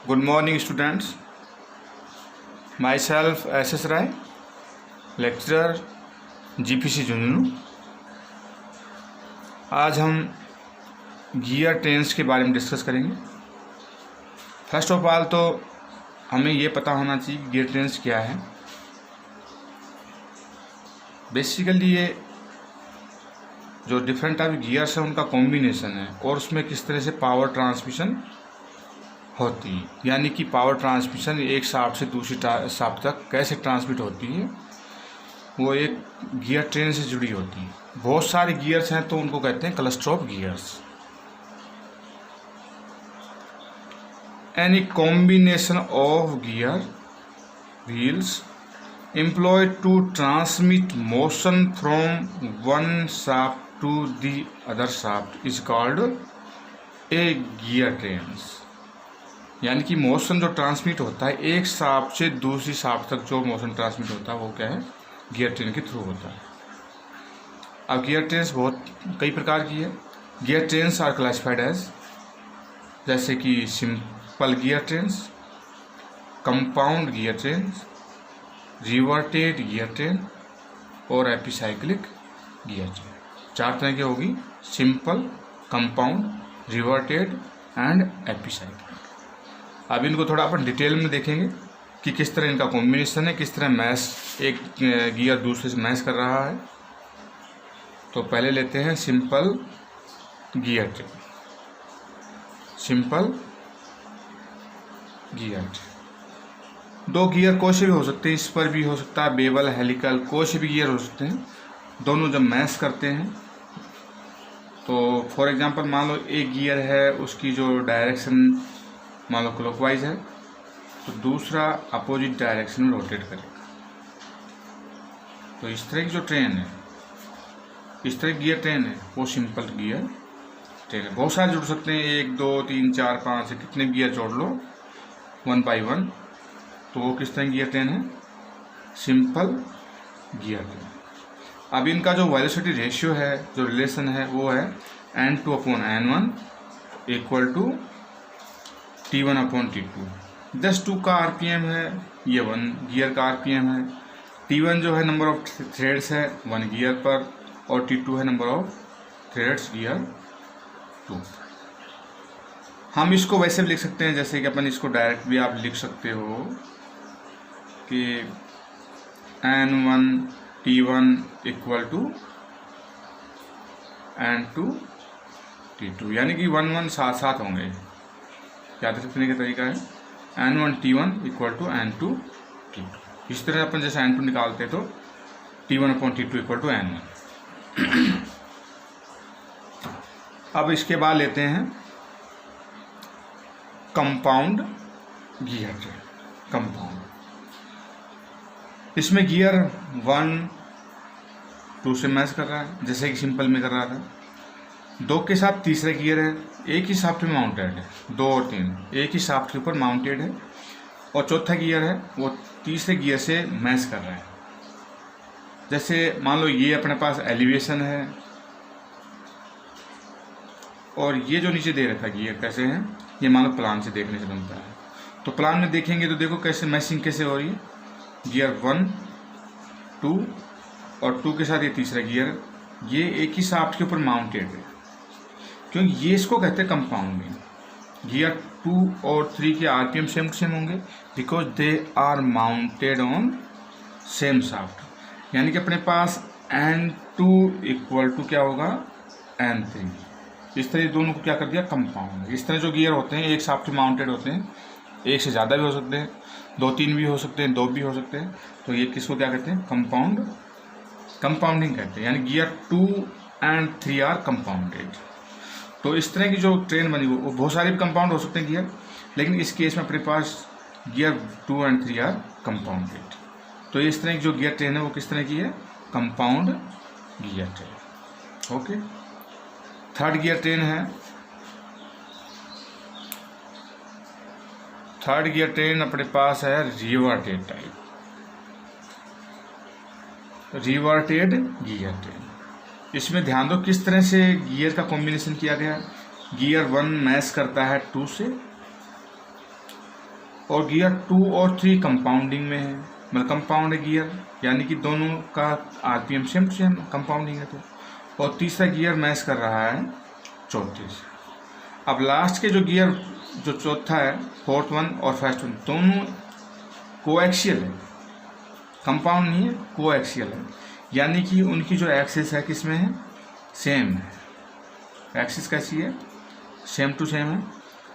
Good morning, students. Myself S.S. Rai, lecturer GPC Jhunjhunu. आज हम gear trains के बारे में डिस्कस करेंगे। फर्स्ट ऑफ ऑल तो हमें ये पता होना चाहिए कि गियर ट्रेन्स क्या है। बेसिकली ये जो डिफरेंट टाइप गियर्स हैं उनका कॉम्बिनेशन है और उसमें किस तरह से पावर ट्रांसमिशन होती है, यानी कि पावर ट्रांसमिशन एक शाफ्ट से दूसरी शाफ्ट तक कैसे ट्रांसमिट होती है, वो एक गियर ट्रेन से जुड़ी होती है। बहुत सारे गियर्स हैं तो उनको कहते हैं cluster of gears. Any combination of gear wheels employed to transmit motion from one shaft to the other shaft is called a gear trains। यानी कि मोशन जो ट्रांसमिट होता है एक शाफ्ट से दूसरी शाफ्ट तक जो मोशन ट्रांसमिट होता है वो क्या है, गियर ट्रेन के थ्रू होता है। अब गियर ट्रेन्स बहुत कई प्रकार की है। Gear trains are classified as, जैसे कि simple gear trains, compound gear trains, reverted gear train और एपिसाइक्लिक गियर ट्रेन। चार तरह की होगी, simple, compound, reverted and epicyclic. अब इनको थोड़ा अपन डिटेल में देखेंगे कि किस तरह इनका कॉम्बिनेशन है, किस तरह मैच एक गियर दूसरे से मैच कर रहा है। तो पहले लेते हैं simple gear train. Simple gear train, दो गियर कोई से भी हो सकते हैं, इस पर भी हो सकता है, बेवल, हेलिकल, कोई से भी गियर हो सकते हैं। दोनों जब मैच करते हैं तो फॉर एग्जांपल मान लो एक गियर है, उसकी जो डायरेक्शन मान लो क्लॉकवाइज है तो दूसरा अपोजिट डायरेक्शन में रोटेट करेगा। तो इस तरह की जो ट्रेन है, इस तरह गियर ट्रेन है, वो सिंपल गियर ट्रेन है। बहुत सारे जुड़ सकते हैं, 1 2 3 4 5 कितने गियर जोड़ लो 1 by 1, तो वो किस तरह गियर ट्रेन है, सिंपल गियर ट्रेन। अब इनका जो वेलोसिटी रेशियो है, जो रिलेशन है, वो है N2/N1 इक्वल टू T1/T2। 10 का आरपीएम है, ये 1 गियर का आरपीएम है। T1 जो है नंबर ऑफ थ्रेड्स है 1 गियर पर, और T2 है नंबर ऑफ थ्रेड्स गियर 2। हम इसको वैसे भी लिख सकते हैं, जैसे कि अपन इसको डायरेक्ट भी आप लिख सकते हो कि N1 T1 equal to N2 T2, यानी कि 1 1 साथ साथ होंगे। याद रखने का तरीका है N1 T1 equal to N2 T2। इस तरह अपन जैसे N2 निकालते हैं तो T1/T2 इक्वल टू N1। अब इसके बाद लेते हैं कंपाउंड गियर ट्रेन। कंपाउंड, इसमें गियर 1 2 से मैच कर रहा है, जैसे कि सिंपल में कर रहा था। 2 के साथ तीसरा गियर है, एक ही शाफ्ट में माउंटेड है, 2 और 3 एक ही शाफ्ट के ऊपर माउंटेड है, और चौथा गियर है वो तीसरे गियर से मैच कर रहा है। जैसे मान लो ये अपने पास एलिवेशन है और ये जो नीचे दे रखा गियर कैसे है, ये मान लो प्लान से देखने से बनता है। तो प्लान में देखेंगे तो देखो कैसे मैचिंग कैसे हो रही है, गियर 1 2 और 2 के साथ ये तीसरा गियर, ये एक ही शाफ्ट के ऊपर माउंटेड है, क्योंकि ये इसको कहते हैं कंपाउंडिंग। गियर 2 और 3 के आरपीएम सेम सेम होंगे because they are mounted on same shaft. यानी कि अपने पास N2 इक्वल टू क्या होगा N3। इस तरह दोनों को क्या कर दिया, कंपाउंड। इस तरह जो गियर होते हैं एक शाफ्ट में माउंटेड होते हैं, एक से ज़्यादा भी हो सकते हैं, 2 3 भी हो सकते हैं, 2 भी हो सकते हैं, तो ये किसको क्या कहते हैं, कंपाउंडिंग कहते हैं। यानी गियर 2 and 3 आर कंपाउंडेड। तो इस तरह की जो ट्रेन बनी वो बहुत सारे भी कंपाउंड हो सकते हैं गियर, लेकिन इस केस में अपने पास गियर 2 and 3 आर कंपाउंडेड। तो इस तरह की जो गियर ट्रेन है वो किस तरह की है, compound gear train. Okay, third gear train है। थर्ड गियर ट्रेन अपने पास है reverted type, reverted gear train. इसमें ध्यान दो किस तरह से गियर का कॉम्बिनेशन किया गया। गियर 1 मैच करता है 2 से और गियर 2 और 3 कंपाउंडिंग में है, मतलब कंपाउंड है गियर, यानी कि दोनों का RPM same to same compounding है। तो और तीसरा गियर मैच कर रहा है चौथे से। अब लास्ट के जो गियर जो चौथा है, फोर्थ वन और फर्स्ट वन, दोनों कोएक्सियल है, कंपाउंड नहीं है, कोएक्सियल है, यानी कि उनकी जो एक्सिस है किस में है, सेम है। एक्सिस कैसी है, सेम टू सेम है।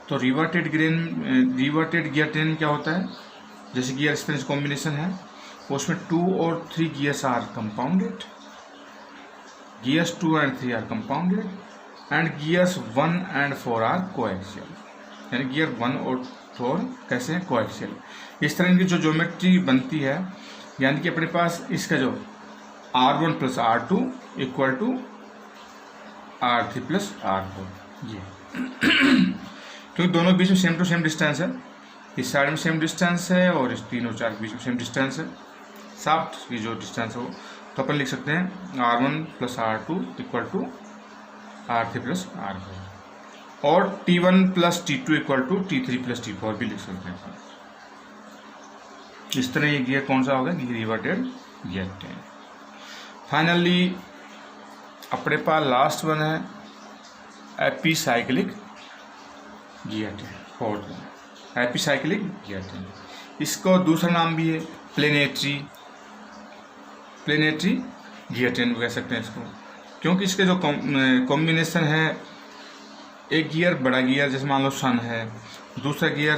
तो रिवर्टेड गियर ट्रेन क्या होता है, जैसे गियर इस तरह से कॉम्बिनेशन है, उसमें 2 और 3 gears are compounded, gears 2 and 3 are compounded and gears 1 and 4 are coaxial, यानी गियर 1 और 4 कैसे हैं, कोएक्सियल। इस तरह की जो ज्योमेट्री बनती है, यानी कि अपने पास इसका जो R1 + R2 = R3 + R4, ये क्योंकि दोनों के बीच में सेम टू सेम डिस्टेंस है, इस साइड में सेम डिस्टेंस है और इस 3 और 4 के बीच में सेम डिस्टेंस है, साफ्ट की जो डिस्टेंस है वो। तो अपन लिख सकते हैं R1 + R2 = R3 + R4, और T1 + T2 = T3 + T4 भी लिख सकते हैं। इस तरह ये गियर कौन सा होगा, रिवर्टेड गियर ट्रेन। फाइनली अपने पास लास्ट वन है epicyclic gear train, fourth one epicyclic gear train. इसको दूसरा नाम भी है प्लेनेटरी गियर ट्रेन कह सकते हैं इसको, क्योंकि इसके जो कॉम्बिनेशन है, एक गियर बड़ा गियर जैसे मान लो सन है, दूसरा गियर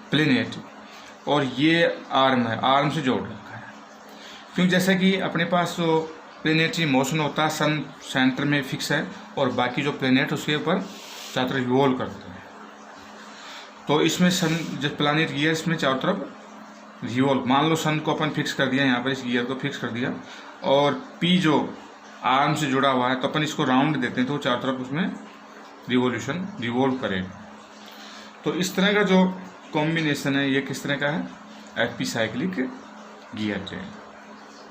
प्लेनेट, और ये आर्म है, आर्म से जोड़ रखा है। क्योंकि जैसे कि अपने पास जो प्लेनेटरी मोशन होता है, सन सेंटर में फिक्स है और बाकी जो प्लेनेट उसके ऊपर चारों तरफ रिवॉल्व करते हैं। तो इसमें सन जो प्लैनेट गियर, इसमें चारों तरफ रिवॉल्व, मान लो सन को अपन फिक्स कर दिया, यहाँ पर इस गियर को फिक्स कर दिया, और पी जो आर्म से जुड़ा हुआ है, तो अपन इसको राउंड देते हैं तो चारों तरफ उसमें रिवॉल्व करेगा। तो इस तरह का जो कॉम्बिनेशन है, ये किस तरह का है, एपिसाइक्लिक गियर ट्रेन।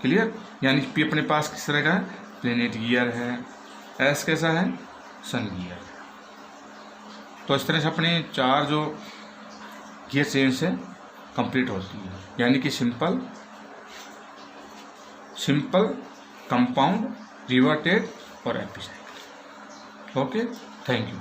क्लियर, यानी पी अपने पास किस तरह का है, प्लेनेट गियर है, एस कैसा है, सन गियर। तो इस तरह से अपने 4 जो गियर चेन्स है कंप्लीट होती है, यानी कि सिंपल, कंपाउंड, रिवर्टेड और एपिसाइक्लिक। Okay, thank you.